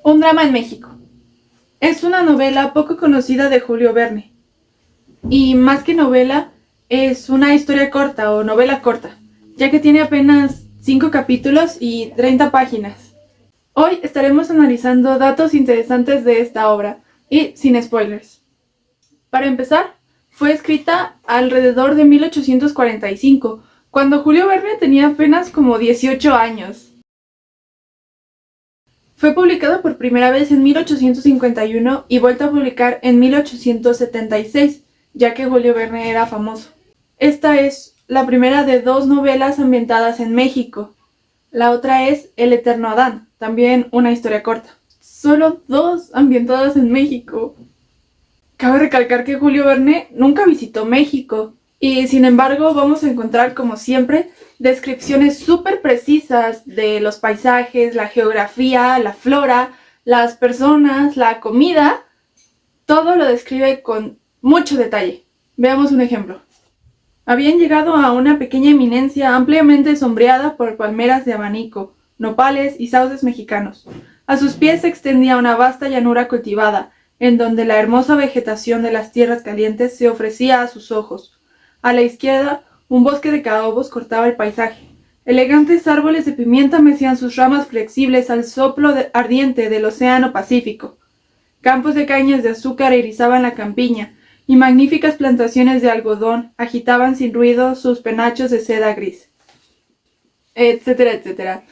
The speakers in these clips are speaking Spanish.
Un drama en México. Es una novela poco conocida de Julio Verne. Y más que novela, es una historia corta o novela corta, ya que tiene apenas 5 capítulos y 30 páginas. Hoy estaremos analizando datos interesantes de esta obra y sin spoilers. Para empezar, fue escrita alrededor de 1845, cuando Julio Verne tenía apenas como 18 años. Fue publicado por primera vez en 1851 y vuelto a publicar en 1876, ya que Julio Verne era famoso. Esta es la primera de 2 novelas ambientadas en México. La otra es El Eterno Adán, también una historia corta. Solo 2 ambientadas en México. Cabe recalcar que Julio Verne nunca visitó México y sin embargo vamos a encontrar, como siempre, descripciones súper precisas de los paisajes, la geografía, la flora, las personas, la comida. Todo lo describe con mucho detalle. Veamos un ejemplo. Habían llegado a una pequeña eminencia ampliamente sombreada por palmeras de abanico, nopales y sauces mexicanos. A sus pies se extendía una vasta llanura cultivada, en donde la hermosa vegetación de las tierras calientes se ofrecía a sus ojos. A la izquierda, un bosque de caobos cortaba el paisaje. Elegantes árboles de pimienta mecían sus ramas flexibles al soplo ardiente del océano Pacífico. Campos de cañas de azúcar erizaban la campiña, y magníficas plantaciones de algodón agitaban sin ruido sus penachos de seda gris. Etcétera, etcétera.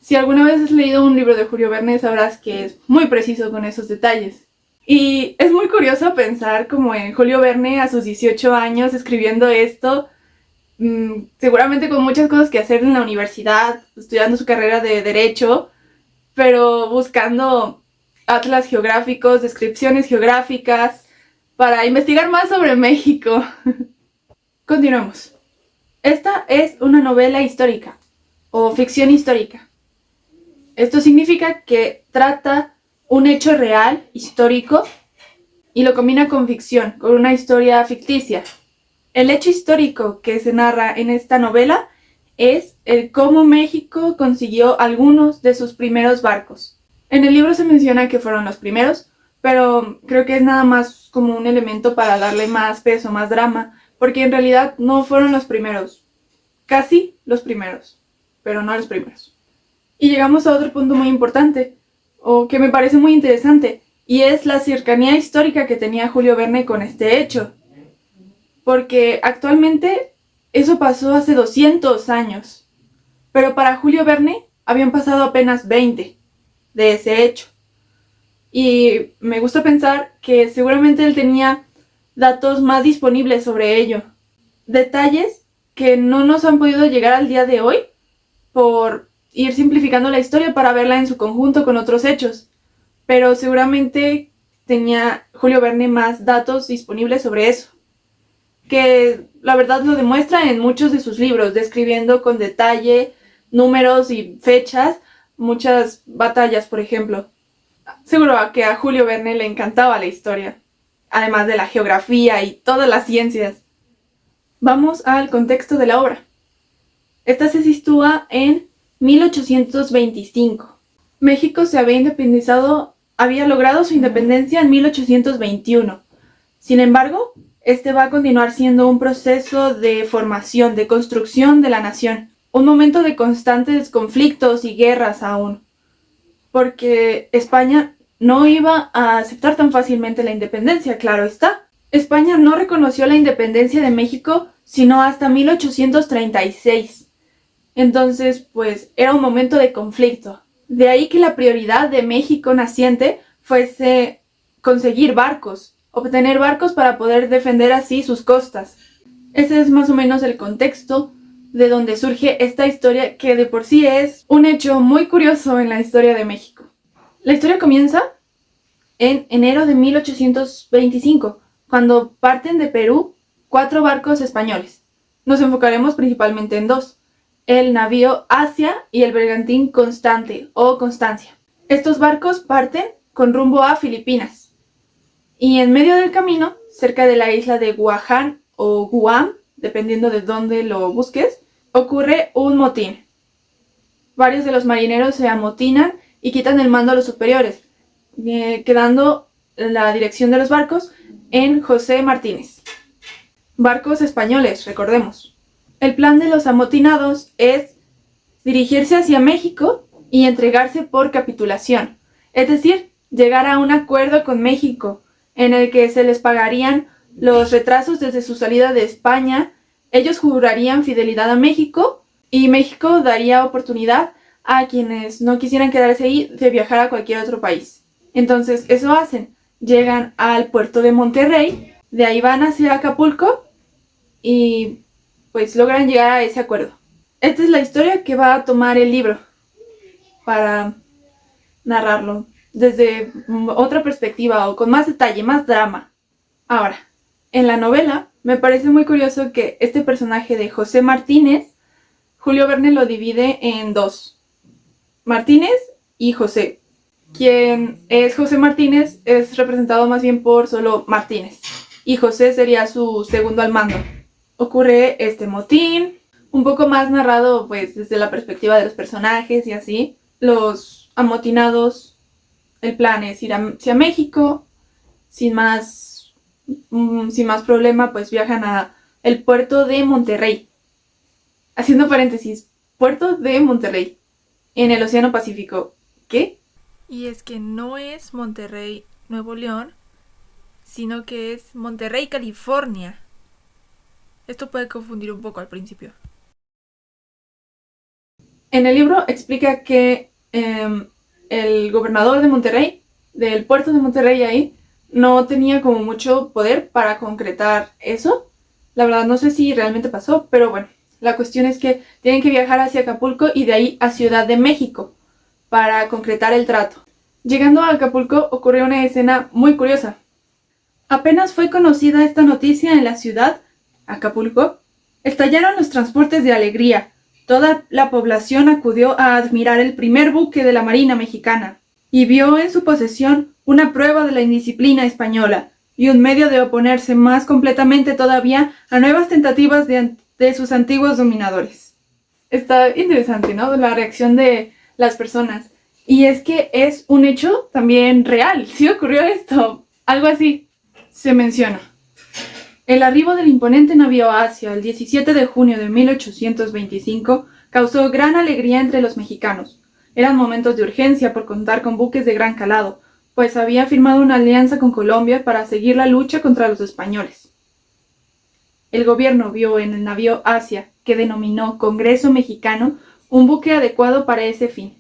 Si alguna vez has leído un libro de Julio Verne, sabrás que es muy preciso con esos detalles. Y es muy curioso pensar como en Julio Verne a sus 18 años escribiendo esto, seguramente con muchas cosas que hacer en la universidad, estudiando su carrera de Derecho, pero buscando atlas geográficos, descripciones geográficas, para investigar más sobre México. Continuemos. Esta es una novela histórica, o ficción histórica. Esto significa que trata un hecho real, histórico, y lo combina con ficción, con una historia ficticia. El hecho histórico que se narra en esta novela es el cómo México consiguió algunos de sus primeros barcos. En el libro se menciona que fueron los primeros, pero creo que es nada más como un elemento para darle más peso, más drama, porque en realidad no fueron los primeros. Casi los primeros, pero no los primeros. Y llegamos a otro punto muy importante, o que me parece muy interesante, y es la cercanía histórica que tenía Julio Verne con este hecho. Porque actualmente eso pasó hace 200 años, pero para Julio Verne habían pasado apenas 20 de ese hecho. Y me gusta pensar que seguramente él tenía datos más disponibles sobre ello. Detalles que no nos han podido llegar al día de hoy por ir simplificando la historia para verla en su conjunto con otros hechos. Pero seguramente tenía Julio Verne más datos disponibles sobre eso, que la verdad lo demuestra en muchos de sus libros, describiendo con detalle números y fechas muchas batallas, por ejemplo. Seguro que a Julio Verne le encantaba la historia, además de la geografía y todas las ciencias. Vamos al contexto de la obra. Esta se sitúa en 1825. México se había logrado su independencia en 1821. Sin embargo, este va a continuar siendo un proceso de formación, de construcción de la nación. Un momento de constantes conflictos y guerras aún, porque España no iba a aceptar tan fácilmente la independencia, claro está. España no reconoció la independencia de México sino hasta 1836. Entonces, pues, era un momento de conflicto. De ahí que la prioridad de México naciente fuese conseguir barcos, obtener barcos para poder defender así sus costas. Ese es más o menos el contexto de donde surge esta historia, que de por sí es un hecho muy curioso en la historia de México. La historia comienza en enero de 1825, cuando parten de Perú 4 barcos españoles. Nos enfocaremos principalmente en 2, el navío Asia y el bergantín Constante o Constancia. Estos barcos parten con rumbo a Filipinas, y en medio del camino, cerca de la isla de Guaján o Guam, dependiendo de dónde lo busques, ocurre un motín. Varios de los marineros se amotinan y quitan el mando a los superiores, quedando la dirección de los barcos en José Martínez. Barcos españoles, recordemos. El plan de los amotinados es dirigirse hacia México y entregarse por capitulación, es decir, llegar a un acuerdo con México en el que se les pagarían los retrasos desde su salida de España. Ellos jurarían fidelidad a México y México daría oportunidad a quienes no quisieran quedarse ahí de viajar a cualquier otro país. Entonces eso hacen, llegan al puerto de Monterrey, de ahí van hacia Acapulco y pues logran llegar a ese acuerdo. Esta es la historia que va a tomar el libro para narrarlo desde otra perspectiva o con más detalle, más drama. Ahora, en la novela me parece muy curioso que este personaje de José Martínez, Julio Verne lo divide en dos, Martínez y José. Quien es José Martínez es representado más bien por solo Martínez y José sería su segundo al mando. Ocurre este motín, un poco más narrado pues desde la perspectiva de los personajes y así. Los amotinados, el plan es ir hacia México, sin más problema pues viajan a el puerto de Monterrey. Haciendo paréntesis, puerto de Monterrey, en el Océano Pacífico. ¿Qué? Y es que no es Monterrey, Nuevo León, sino que es Monterrey, California. Esto puede confundir un poco al principio. En el libro explica que el gobernador de Monterrey, del puerto de Monterrey ahí, no tenía como mucho poder para concretar eso. La verdad no sé si realmente pasó, pero bueno, la cuestión es que tienen que viajar hacia Acapulco y de ahí a Ciudad de México para concretar el trato. Llegando a Acapulco ocurrió una escena muy curiosa. Apenas fue conocida esta noticia en la ciudad, Acapulco, estallaron los transportes de alegría. Toda la población acudió a admirar el primer buque de la Marina mexicana y vio en su posesión una prueba de la indisciplina española y un medio de oponerse más completamente todavía a nuevas tentativas de sus antiguos dominadores. Está interesante, ¿no? La reacción de las personas. Y es que es un hecho también real. Sí ocurrió esto. Algo así se menciona. El arribo del imponente navío Asia el 17 de junio de 1825 causó gran alegría entre los mexicanos. Eran momentos de urgencia por contar con buques de gran calado, pues había firmado una alianza con Colombia para seguir la lucha contra los españoles. El gobierno vio en el navío Asia, que denominó Congreso Mexicano, un buque adecuado para ese fin.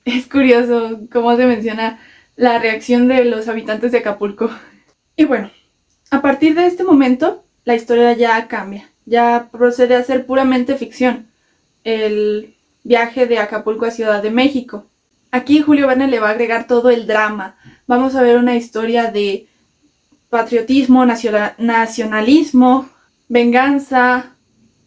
Es curioso cómo se menciona la reacción de los habitantes de Acapulco. Y bueno, a partir de este momento, la historia ya cambia, ya procede a ser puramente ficción. El viaje de Acapulco a Ciudad de México. Aquí Julio Verne le va a agregar todo el drama. Vamos a ver una historia de patriotismo, nacionalismo, venganza,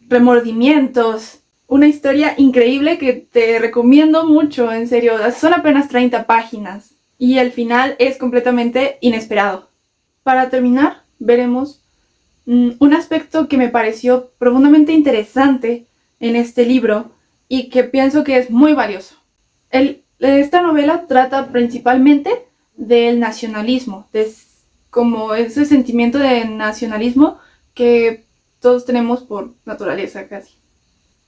remordimientos. Una historia increíble que te recomiendo mucho, en serio. Son apenas 30 páginas y el final es completamente inesperado. Para terminar, veremos un aspecto que me pareció profundamente interesante en este libro y que pienso que es muy valioso. Esta novela trata principalmente del nacionalismo, de como ese sentimiento de nacionalismo que todos tenemos por naturaleza casi.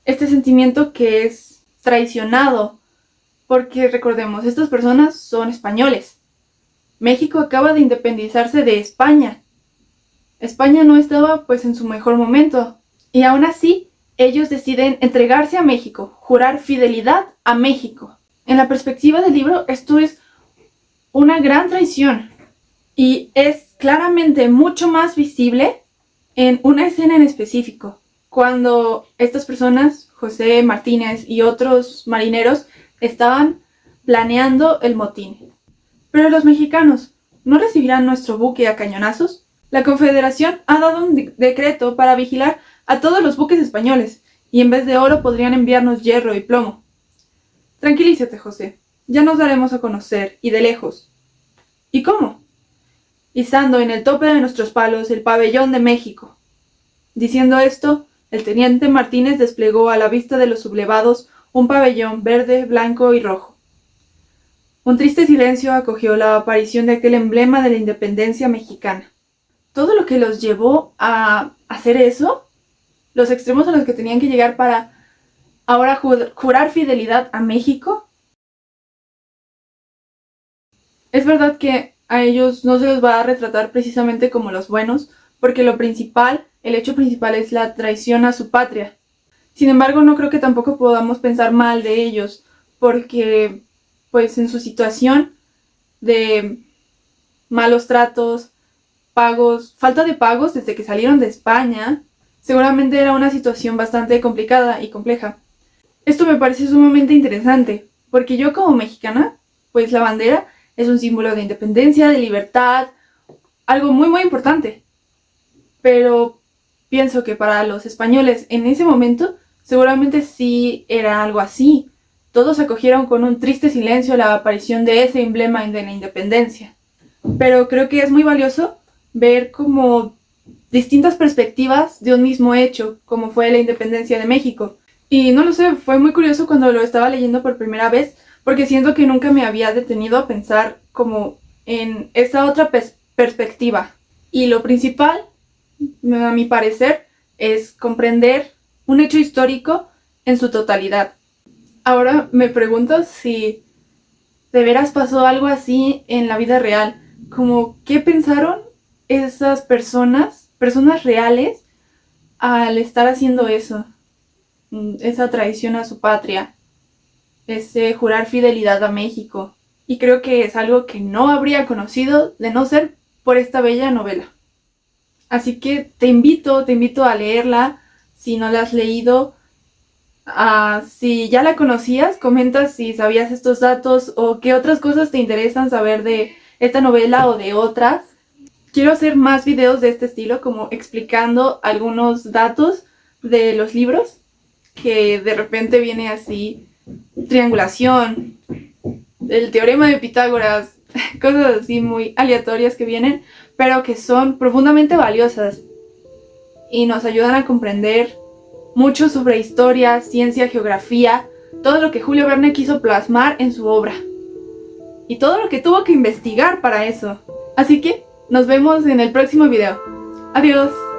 Este sentimiento que es traicionado, porque recordemos, estas personas son españoles. México acaba de independizarse de España. España no estaba pues en su mejor momento y aún así ellos deciden entregarse a México, jurar fidelidad a México. En la perspectiva del libro, esto es una gran traición y es claramente mucho más visible en una escena en específico, cuando estas personas, José Martínez y otros marineros, estaban planeando el motín. Pero los mexicanos, ¿no recibirán nuestro buque a cañonazos? La Confederación ha dado un decreto para vigilar a todos los buques españoles, y en vez de oro podrían enviarnos hierro y plomo. Tranquilízate, José, ya nos daremos a conocer, y de lejos. ¿Y cómo? Izando en el tope de nuestros palos el pabellón de México. Diciendo esto, el teniente Martínez desplegó a la vista de los sublevados un pabellón verde, blanco y rojo. Un triste silencio acogió la aparición de aquel emblema de la independencia mexicana. Todo lo que los llevó a hacer eso, los extremos a los que tenían que llegar para ahora jurar fidelidad a México. Es verdad que a ellos no se los va a retratar precisamente como los buenos, porque el hecho principal es la traición a su patria. Sin embargo, no creo que tampoco podamos pensar mal de ellos, porque pues en su situación de malos tratos, falta de pagos desde que salieron de España, seguramente era una situación bastante complicada y compleja. Esto me parece sumamente interesante, porque yo como mexicana, pues la bandera es un símbolo de independencia, de libertad, algo muy muy importante. Pero pienso que para los españoles en ese momento seguramente sí era algo así. Todos acogieron con un triste silencio la aparición de ese emblema de la independencia. Pero creo que es muy valioso ver como distintas perspectivas de un mismo hecho, como fue la independencia de México. Y no lo sé, fue muy curioso cuando lo estaba leyendo por primera vez, porque siento que nunca me había detenido a pensar como en esa otra perspectiva. Y lo principal, a mi parecer, es comprender un hecho histórico en su totalidad. Ahora me pregunto si de veras pasó algo así en la vida real, como qué pensaron esas personas reales, al estar haciendo eso, esa traición a su patria, ese jurar fidelidad a México. Y creo que es algo que no habría conocido de no ser por esta bella novela. Así que te invito a leerla, si no la has leído. Si ya la conocías, comenta si sabías estos datos o qué otras cosas te interesan saber de esta novela o de otras. Quiero hacer más videos de este estilo, como explicando algunos datos de los libros, que de repente viene así, triangulación, el teorema de Pitágoras, cosas así muy aleatorias que vienen, pero que son profundamente valiosas y nos ayudan a comprender mucho sobre historia, ciencia, geografía, todo lo que Julio Verne quiso plasmar en su obra y todo lo que tuvo que investigar para eso. Así que nos vemos en el próximo video. Adiós.